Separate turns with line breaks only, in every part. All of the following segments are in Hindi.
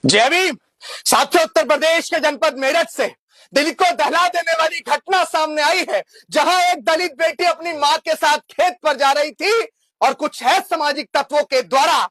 जय भीम। साथियों, उत्तर प्रदेश के जनपद मेरठ से दिल को दहला देने वाली घटना सामने आई है, जहां एक दलित बेटी अपनी मां के साथ खेत पर जा रही थी और कुछ है सामाजिक तत्वों के द्वारा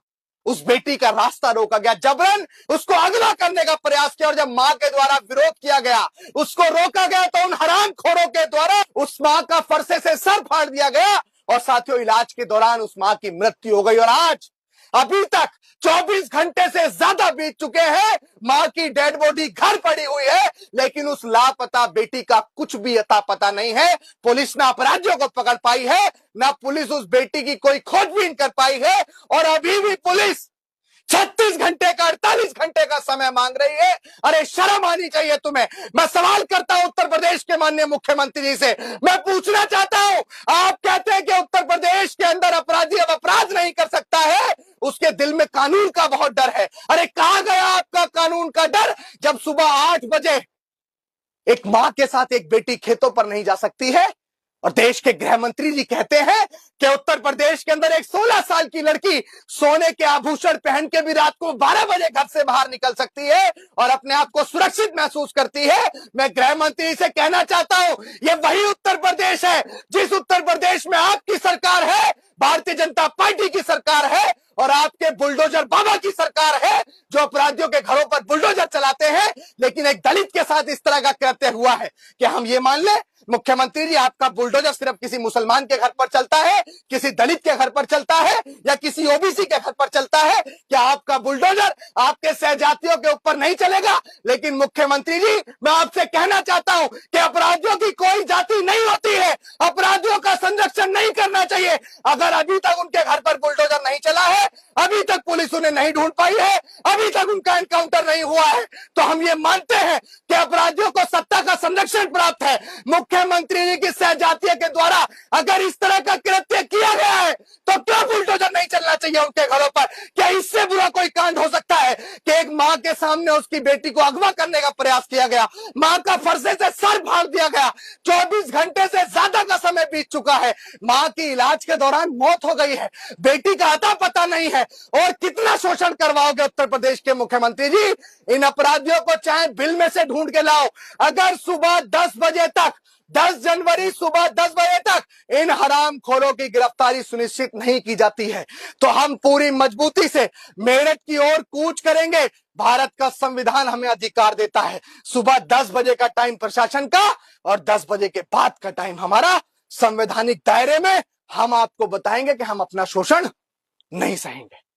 उस बेटी का रास्ता रोका गया, जबरन उसको अगवा करने का प्रयास किया। और जब मां के द्वारा विरोध किया गया, उसको रोका गया, तो उन हरामखोरों के द्वारा उस मां का फरसे से सर फाड़ दिया गया और साथियों इलाज के दौरान उस मां की मृत्यु हो गई। और आज अभी तक 24 घंटे से ज्यादा बीत चुके हैं, मां की डेड बॉडी घर पड़ी हुई है, लेकिन उस लापता बेटी का कुछ भी अता पता नहीं है। पुलिस ना अपराधियों को पकड़ पाई है, ना पुलिस उस बेटी की कोई खोजबीन कर पाई है। और अभी भी पुलिस 36 घंटे का 48 घंटे का समय मांग रही है। अरे शर्म आनी चाहिए तुम्हें। मैं सवाल करता हूं उत्तर प्रदेश के माननीय मुख्यमंत्री जी से, मैं पूछना चाहता हूं, आप कहते हैं कि उत्तर प्रदेश के अंदर अपराधी अब अपराध नहीं कर सकता है, उसके दिल में कानून का बहुत डर है। अरे कहां गया आपका कानून का डर, जब सुबह 8 बजे एक मां के साथ एक बेटी खेतों पर नहीं जा सकती है और देश के गृह मंत्री जी कहते हैं कि उत्तर प्रदेश के अंदर एक 16 साल की लड़की सोने के आभूषण पहन के भी रात को 12 बजे घर से बाहर निकल सकती है और अपने आप को सुरक्षित महसूस करती है। मैं गृह मंत्री से कहना चाहता हूं, ये वही उत्तर प्रदेश है जिस उत्तर प्रदेश में आपकी सरकार है, भारतीय जनता पार्टी की सरकार है और आपके बुलडोजर बाबा की सरकार है, जो अपराधियों के घरों पर बुलडोजर चलाते हैं। लेकिन एक दलित के साथ इस तरह का कृत्य हुआ है कि हम ये मान ले मुख्यमंत्री जी, आपका बुलडोजर सिर्फ किसी मुसलमान के घर पर चलता है, किसी दलित के घर पर चलता है या किसी ओबीसी के घर पर चलता है, क्या आपका बुलडोजर आपके सहजातियों के ऊपर नहीं चलेगा? लेकिन मुख्यमंत्री जी, मैं आपसे कहना चाहता हूं कि अपराधियों की कोई जाति नहीं होती है, अपराधियों का संरक्षण नहीं करना चाहिए। अगर अभी तक उनके घर पर बुलडोजर नहीं चला है, अभी तक पुलिस उन्हें नहीं ढूंढ पाई है, अभी तक उनका एनकाउंटर नहीं हुआ है, तो हम ये मानते हैं कि अपराधियों को सत्ता का संरक्षण प्राप्त है। मुख्यमंत्री जी की सहजातीय के द्वारा अगर इस तरह का कृत्य किया गया है, तो क्यों बुलडोजर नहीं चलना चाहिए उनके घरों पर? क्या इससे बुरा कोई कांड हो सकता है कि एक मां के सामने उसकी बेटी को अगवा करने का प्रयास किया गया, मां का फरसे से सर फाड़ दिया गया, 24 घंटे से ज्यादा का समय बीत चुका है, मां की इलाज के दौरान मौत हो गई है, बेटी का अता पता नहीं है, और कितना शोषण करवाओगे उत्तर प्रदेश के मुख्यमंत्री जी? इन अपराधियों को चाहे बिल में से ढूंढ के लाओ। अगर सुबह 10 बजे तक, 10 जनवरी सुबह 10 बजे तक इन हरामखोरों की गिरफ्तारी सुनिश्चित नहीं की जाती है, तो हम पूरी मजबूती से मेरठ की ओर कूच करेंगे। भारत का संविधान हमें अधिकार देता है, सुबह 10 बजे का टाइम प्रशासन का और 10 बजे के बाद का टाइम हमारा। संवैधानिक दायरे में हम आपको बताएंगे कि हम अपना शोषण नहीं सहेंगे।